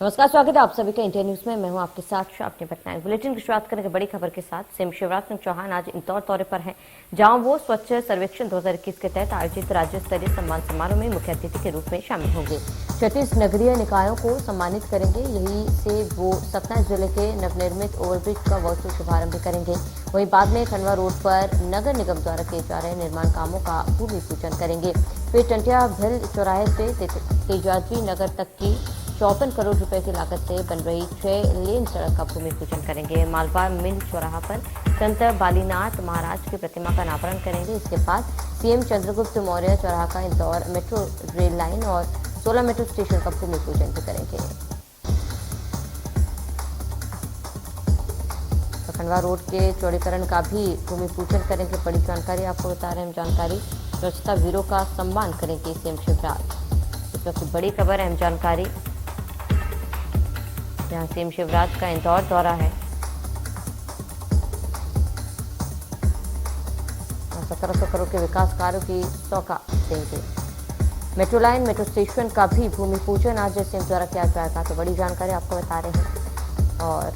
नमस्कार, स्वागत है आप सभी का इंडिया न्यूज में। मैं हूं आपके साथ श्रावणी पटनायक। बुलेटिन की शुरुआत करेंगे बड़ी खबर के साथ। सीएम शिवराज सिंह चौहान आज इंदौर दौरे पर हैं, जहां वो स्वच्छ सर्वेक्षण 2021 के तहत आयोजित राज्य स्तरीय सम्मान समारोह में मुख्य अतिथि के रूप में शामिल होंगे। 36 नगरीय निकायों को सम्मानित करेंगे। यहीं से वो सतना जिले के नवनिर्मित ओवरब्रिज का वर्चुअल शुभारंभ भी करेंगे। वहीं बाद में खंडवा रोड पर नगर निगम द्वारा किए जा रहे निर्माण कामों का भूमि पूजन करेंगे। फिर टंटिया भिल चौराहे से तेजाजी नगर तक की 54 करोड़ रुपए की लागत से बन रही 6 लेन सड़क का भूमि पूजन करेंगे। मालवा मिल चौराहा पर संत बालीनाथ महाराज की प्रतिमा का अनावरण करेंगे। इसके बाद सीएम चंद्रगुप्त मौर्य चौराहा का इंदौर मेट्रो रेल लाइन और 16 मेट्रो स्टेशन का भूमि पूजन भी करेंगे। खंडवा रोड के चौड़ीकरण का भी भूमि पूजन करेंगे। बड़ी जानकारी आपको बता रहे हैं। जानकारी, स्वच्छता वीरों का सम्मान करेंगे सीएम शिवराज। इस वक्त बड़ी खबर, अहम जानकारी, जहां सीएम शिवराज का इंदौर दौरा है और 1700 करोड़ के विकास कार्यों की सौगात देंगे। मेट्रो लाइन, मेट्रो स्टेशन का भी भूमि पूजन आज सीएम द्वारा किया जाएगा। तो बड़ी जानकारी आपको बता रहे हैं। और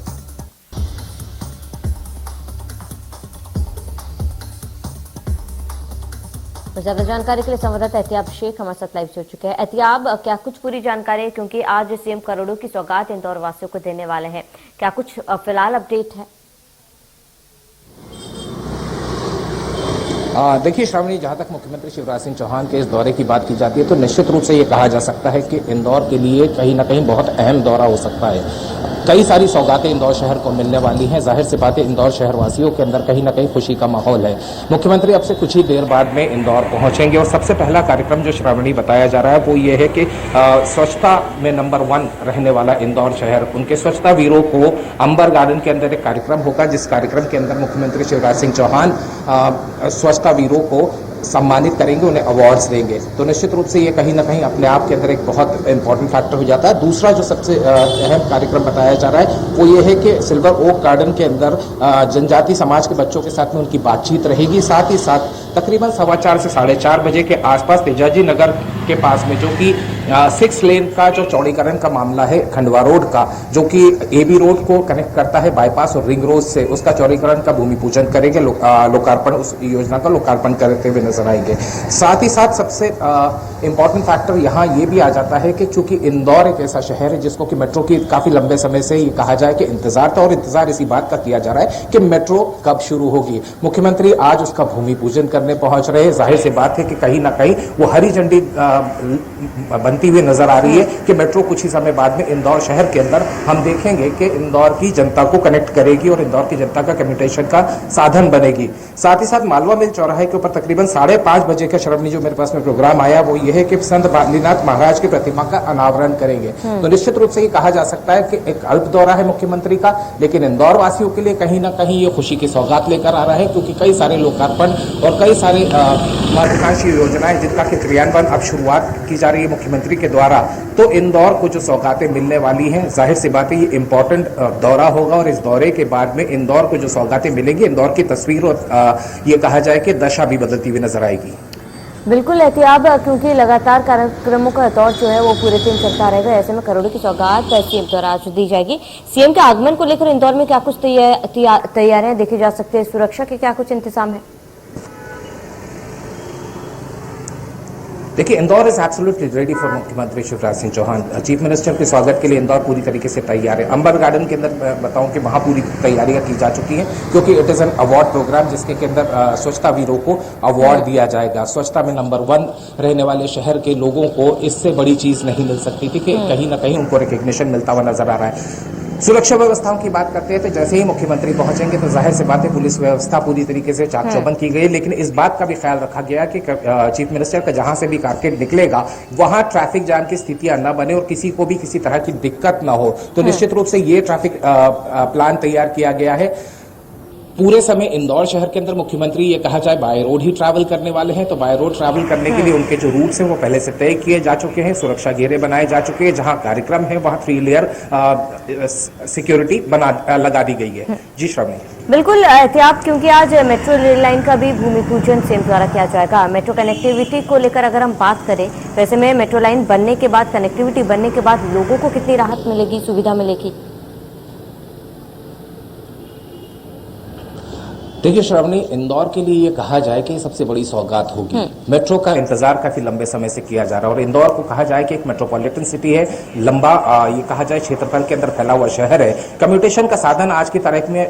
ज्यादा जानकारी के लिए संवाददाता एहतियाब शेख हमारे साथ लाइव जुड़ चुके हैं। एहतियाब, क्या कुछ पूरी जानकारी है, क्योंकि आज सीएम करोड़ों की सौगात इंदौर वासियों को देने वाले हैं, क्या कुछ फिलहाल अपडेट है? देखिए श्रावणी, जहां तक मुख्यमंत्री शिवराज सिंह चौहान के इस दौरे की बात की जाती है तो निश्चित रूप से ये कहा जा सकता है कि इंदौर के लिए कहीं ना कहीं बहुत अहम दौरा हो सकता है। कई सारी सौगातें इंदौर शहर को मिलने वाली हैं। जाहिर सी बात है, इंदौर शहर वासियों के अंदर कहीं ना कहीं खुशी का माहौल है। मुख्यमंत्री अब से कुछ ही देर बाद में इंदौर पहुंचेंगे और सबसे पहला कार्यक्रम जो श्रावणी बताया जा रहा है वो ये है कि स्वच्छता में नंबर 1 रहने वाला इंदौर शहर, उनके स्वच्छता वीरों को अंबर गार्डन के अंदर एक कार्यक्रम होगा, जिस कार्यक्रम के अंदर मुख्यमंत्री शिवराज सिंह चौहान स्वच्छता वीरों को सम्मानित करेंगे, उन्हें अवार्ड्स देंगे। तो निश्चित रूप से ये कहीं ना कहीं अपने आप के अंदर एक बहुत इंपॉर्टेंट फैक्टर हो जाता है। दूसरा जो सबसे अहम कार्यक्रम बताया जा रहा है वो ये है कि सिल्वर ओक गार्डन के अंदर जनजाति समाज के बच्चों के साथ में उनकी बातचीत रहेगी। साथ ही साथ तकरीबन 4:15 से 4:30 बजे के आसपास तेजाजी नगर के पास में, जो कि 6 लेन का जो चौड़ीकरण का मामला है खंडवा रोड का, जो कि एबी रोड को कनेक्ट करता है बाईपास और रिंग रोड से, उसका चौड़ीकरण का भूमि पूजन करेंगे, लोकार्पण, उस योजना का लोकार्पण करते हुए नजर आएंगे। साथ ही साथ सबसे इंपॉर्टेंट फैक्टर यहाँ ये भी आ जाता है कि चूंकि इंदौर एक ऐसा शहर है जिसको कि मेट्रो की काफी लंबे समय से ये कहा जाए कि इंतजार था, और इंतजार इसी बात का किया जा रहा है कि मेट्रो कब शुरू होगी। मुख्यमंत्री आज उसका भूमि पूजन करने पहुंच रहे हैं। जाहिर सी बात है कि कहीं ना कहीं वो हरी झंडी बनती हुई नजर आ रही है कि मेट्रो कुछ ही समय बाद में इंदौर शहर के अंदर हम देखेंगे कि इंदौर की जनता को कनेक्ट करेगी और इंदौर की जनता का कम्युनिकेशन का साधन बनेगी। साथ ही साथ मालवा मिल चौराहे के ऊपर तकरीबन 5:30 बजे का श्रवणी जो मेरे पास में प्रोग्राम आया वो ये है कि संत बालीनाथ महाराज की प्रतिमा का अनावरण करेंगे। तो निश्चित रूप से ये कहा जा सकता है कि एक अल्प दौरा है मुख्यमंत्री का, लेकिन इंदौर वासियों के लिए कहीं ना कहीं ये खुशी की सौगात लेकर आ रहा है, क्योंकि कई सारे लोकार्पण और कई सारे महत्वाकांक्षी योजनाएं जिनका कि क्रियान्वयन अब शुरुआत की जा रही है मुख्यमंत्री के द्वारा, तो इंदौर को जो सौगातें मिलने वाली हैं, जाहिर सी बात है ये इंपॉर्टेंट दौरा होगा और इस दौरे के बाद में इंदौर को जो सौगातें मिलेंगी, इंदौर की तस्वीर और ये कहा जाए कि दशा भी बदलती हुई नजर आएगी। बिल्कुल एहतियाब, क्योंकि लगातार कार्यक्रमों का दौर जो है वो पूरे दिन चलता रहेगा। ऐसे में करोड़ों की सौगात सीएम द्वारा आज दी जाएगी। सीएम के आगमन को लेकर इंदौर में क्या कुछ तैयारियां देखी जा सकती है? सुरक्षा के क्या कुछ इंतजाम है? देखिए, Indore is absolutely ready for मुख्यमंत्री शिवराज सिंह चौहान। चीफ मिनिस्टर के स्वागत के लिए इंदौर पूरी तरीके से तैयार है। अंबर गार्डन के अंदर बताऊं कि वहां पूरी तैयारियां की जा चुकी हैं, क्योंकि it is an award program जिसके के अंदर स्वच्छता वीरों को अवार्ड दिया जाएगा। स्वच्छता में नंबर 1 रहने वाले शहर के लोगों को इससे बड़ी चीज नहीं मिल सकती थी कि कहीं ना कहीं उनको रिकग्निशन मिलता हुआ नजर आ रहा है। सुरक्षा व्यवस्थाओं की बात करते हैं तो जैसे ही मुख्यमंत्री पहुंचेंगे तो जाहिर सी बात है पुलिस व्यवस्था पूरी तरीके से चाक चौबंद की गई, लेकिन इस बात का भी ख्याल रखा गया कि चीफ मिनिस्टर का जहां से भी कारकेड निकलेगा वहां ट्रैफिक जाम की स्थितियां न बने और किसी को भी किसी तरह की दिक्कत न हो। तो निश्चित रूप से ये ट्रैफिक प्लान तैयार किया गया है। पूरे समय इंदौर शहर के अंदर मुख्यमंत्री ये कहा जाए बाय रोड ही ट्रैवल करने वाले हैं, तो बाय रोड ट्रैवल करने के लिए उनके जो रूट्स हैं वो पहले से तय किए जा चुके हैं। सुरक्षा घेरे बनाए जा चुके हैं। जहां कार्यक्रम है वहां 3 लेयर सिक्योरिटी लगा दी गई है। जी श्रवणी। बिल्कुल एहतियात, क्योंकि आज मेट्रो रेल लाइन का भी भूमि पूजन सीएम द्वारा किया जाएगा। मेट्रो कनेक्टिविटी को लेकर अगर हम बात करें, वैसे में मेट्रो लाइन बनने के बाद, कनेक्टिविटी बनने के बाद लोगों को कितनी राहत मिलेगी, सुविधा मिलेगी? देखिए श्रावणी, इंदौर के लिए ये कहा जाए कि सबसे बड़ी सौगात होगी। मेट्रो का इंतजार काफी लंबे समय से किया जा रहा है और इंदौर को कहा जाए कि एक मेट्रोपॉलिटन सिटी है, लंबा ये कहा जाए क्षेत्रफल के अंदर फैला हुआ शहर है। कम्युटेशन का साधन आज की तारीख में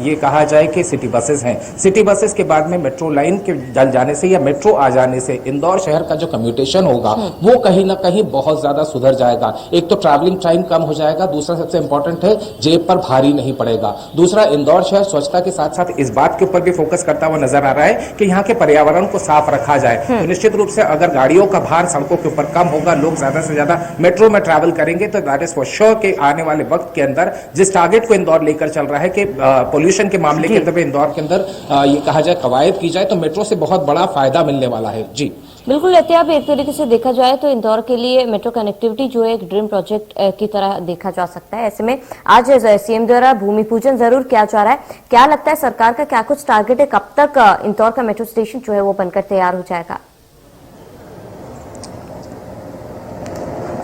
ये कहा जाए कि सिटी बसेस हैं। सिटी बसेस के बाद में मेट्रो लाइन के डल जाने से या मेट्रो आ जाने से इंदौर शहर का जो कम्युटेशन होगा वो कहीं ना कहीं बहुत ज्यादा सुधर जाएगा। एक तो ट्रैवलिंग टाइम कम हो जाएगा, दूसरा सबसे इंपॉर्टेंट है जेब पर भारी नहीं पड़ेगा। दूसरा, इंदौर शहर स्वच्छता के साथ साथ इस बात के ऊपर भी फोकस करता हुआ नजर आ रहा है कि यहाँ के पर्यावरण को साफ रखा जाए। तो निश्चित रूप से अगर गाड़ियों का भार सड़कों के ऊपर कम होगा, लोग ज्यादा से ज्यादा मेट्रो में ट्रैवल करेंगे, तो दैट इज फॉर श्योर के आने वाले वक्त के अंदर जिस टारगेट को इंदौर लेकर चल रहा है कि पोल्यूशन के मामले के अंदर इंदौर के अंदर ये कहा जाए कवायद की जाए, तो मेट्रो से बहुत बड़ा फायदा मिलने वाला है। जी बिल्कुल एहतियात, एक तरीके से देखा जाए तो इंदौर के लिए मेट्रो कनेक्टिविटी जो है एक ड्रीम प्रोजेक्ट की तरह देखा जा सकता है। ऐसे में आज सीएम द्वारा भूमि पूजन जरूर किया जा रहा है। क्या लगता है सरकार का क्या कुछ टारगेट है, कब तक इंदौर का मेट्रो स्टेशन जो है वो बनकर तैयार हो जाएगा?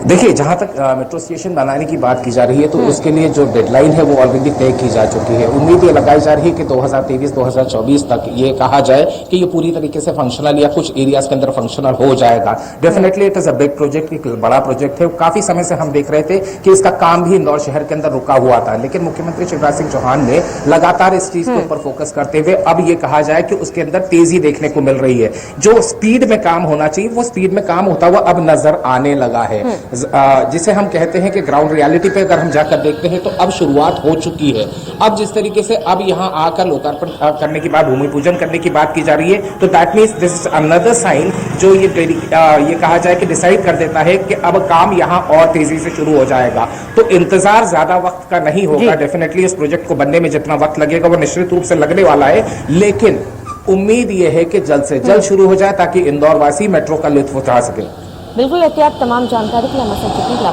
देखिए, जहां तक मेट्रो स्टेशन बनाने की बात की जा रही है तो उसके लिए जो डेडलाइन है वो ऑलरेडी तय की जा चुकी है। उम्मीद ये लगाई जा रही है कि 2023-2024 तक ये कहा जाए कि ये पूरी तरीके से फंक्शनल या कुछ एरियाज के अंदर फंक्शनल हो जाएगा। Definitely it is a big project, एक बड़ा प्रोजेक्ट है। काफी समय से हम देख रहे थे कि इसका काम भी इंदौर शहर के अंदर रुका हुआ था, लेकिन मुख्यमंत्री शिवराज सिंह चौहान ने लगातार इस चीज के ऊपर फोकस करते हुए अब ये कहा जाए कि उसके अंदर तेजी देखने को मिल रही है। जो स्पीड में काम होना चाहिए वो स्पीड में काम होता हुआ अब नजर आने लगा है, जिसे हम कहते हैं कि ग्राउंड रियलिटी पे अगर हम जाकर देखते हैं तो अब शुरुआत हो चुकी है। अब जिस तरीके से अब यहाँ आकर लोकार्पण करने की बात, भूमि पूजन करने की बात की जा रही है, तो that means this is another sign जो ये कहा जाए कि डिसाइड कर देता है कि अब काम यहाँ और तेजी से शुरू हो जाएगा। तो इंतजार ज्यादा वक्त का नहीं होगा। डेफिनेटली इस प्रोजेक्ट को बनने में जितना वक्त लगेगा वो निश्चित रूप से लगने वाला है, लेकिन उम्मीद ये है कि जल्द से जल्द शुरू हो जाए ताकि इंदौर वासी मेट्रो का लुत्फ उठा सके। बिल्कुल एहतियात, तमाम जानकारी के लिए हमारे साथ जुड़ने के लिए